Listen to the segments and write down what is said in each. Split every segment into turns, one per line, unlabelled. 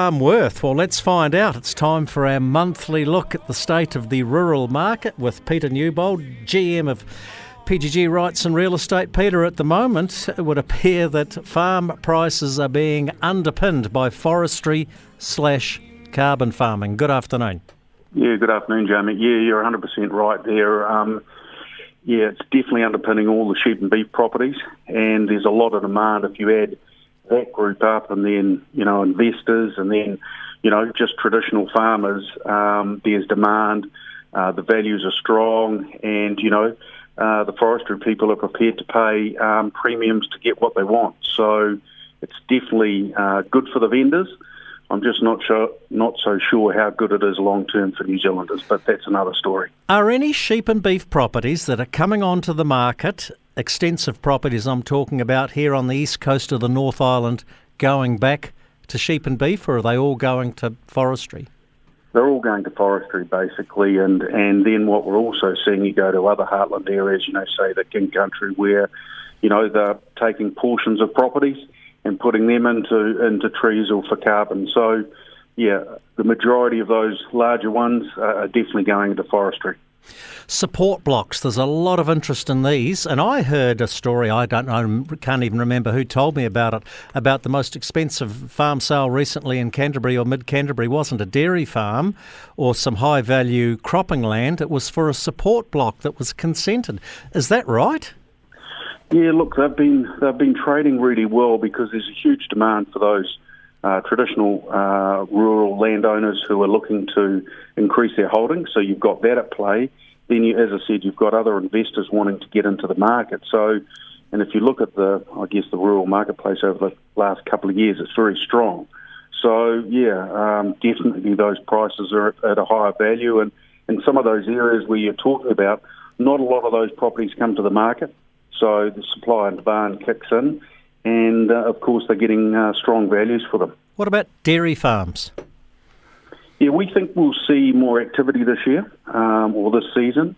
farm worth? Well, let's find out. It's time for our monthly look at the state of the rural market with Peter Newbold, GM of PGG Rights and Real Estate. Peter, at the moment, it would appear that farm prices are being underpinned by forestry/carbon farming. Good afternoon.
Yeah, good afternoon, Jamie. Yeah, you're 100% right there. It's definitely underpinning all the sheep and beef properties, and there's a lot of demand if you add that group up and then, investors and then, just traditional farmers. There's demand, the values are strong, and, the forestry people are prepared to pay premiums to get what they want. So it's definitely good for the vendors. I'm just not so sure how good it is long term for New Zealanders, but that's another story.
Are any sheep and beef properties that are coming onto the market, extensive properties I'm talking about here on the east coast of the North Island, going back to sheep and beef, or are they all going to forestry?
They're all going to forestry, basically, and then what we're also seeing, you go to other heartland areas, say the King Country, where, they're taking portions of properties and putting them into trees or for carbon. So, yeah, the majority of those larger ones are definitely going into forestry.
Support blocks, there's a lot of interest in these, and I heard a story, I don't know, can't even remember who told me about it, about the most expensive farm sale recently in Canterbury or mid-Canterbury wasn't a dairy farm or some high-value cropping land, it was for a support block that was consented. Is that right?
Yeah, look, they've been trading really well because there's a huge demand for those traditional rural landowners who are looking to increase their holdings. So you've got that at play. Then, as I said, you've got other investors wanting to get into the market. So, and if you look at the rural marketplace over the last couple of years, it's very strong. So, definitely those prices are at a higher value. And in some of those areas where you're talking about, not a lot of those properties come to the market. So the supply and demand kicks in. And, of course, they're getting strong values for them.
What about dairy farms?
Yeah, we think we'll see more activity this year or this season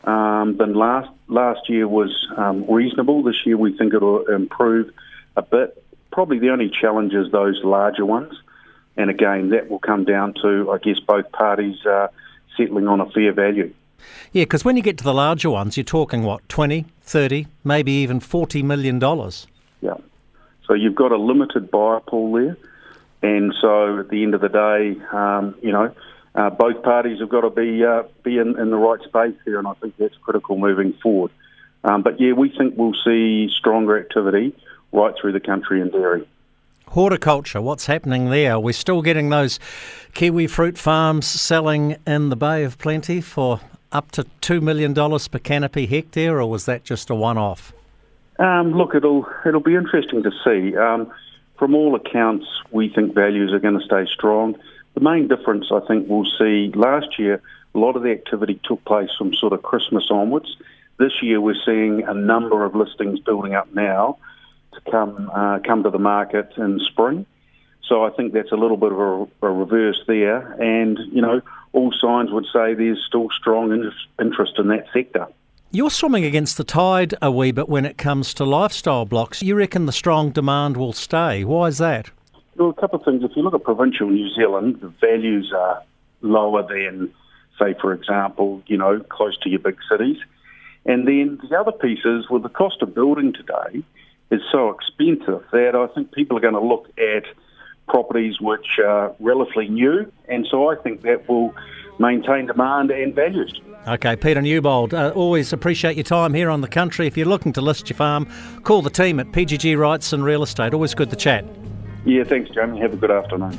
than last year was reasonable. This year we think it'll improve a bit. Probably the only challenge is those larger ones. And again, that will come down to, both parties settling on a fair value.
Yeah, because when you get to the larger ones, you're talking, 20, 30, maybe even $40 million.
Yeah. So you've got a limited buyer pool there. And so at the end of the day, both parties have got to be in the right space there, and I think that's critical moving forward. We think we'll see stronger activity right through the country in dairy.
Horticulture, what's happening there? We're still getting those kiwi fruit farms selling in the Bay of Plenty for up to $2 million per canopy hectare, or was that just a one-off?
Look, it'll be interesting to see. From all accounts, we think values are going to stay strong. The main difference, I think, we'll see last year, a lot of the activity took place from sort of Christmas onwards. This year, we're seeing a number of listings building up now to come to the market in spring. So I think that's a little bit of a reverse there. And, all signs would say there's still strong interest in that sector.
You're swimming against the tide a wee bit when it comes to lifestyle blocks. You reckon the strong demand will stay. Why is that?
Well, a couple of things. If you look at provincial New Zealand, the values are lower than, say, for example, close to your big cities. And then the other piece is, the cost of building today is so expensive that I think people are going to look at properties which are relatively new. And so I think that will maintain demand and values.
Okay, Peter Newbold, always appreciate your time here on The Country. If you're looking to list your farm, call the team at PGG Rights and Real Estate. Always good to chat.
Yeah, thanks, Jamie. Have a good afternoon.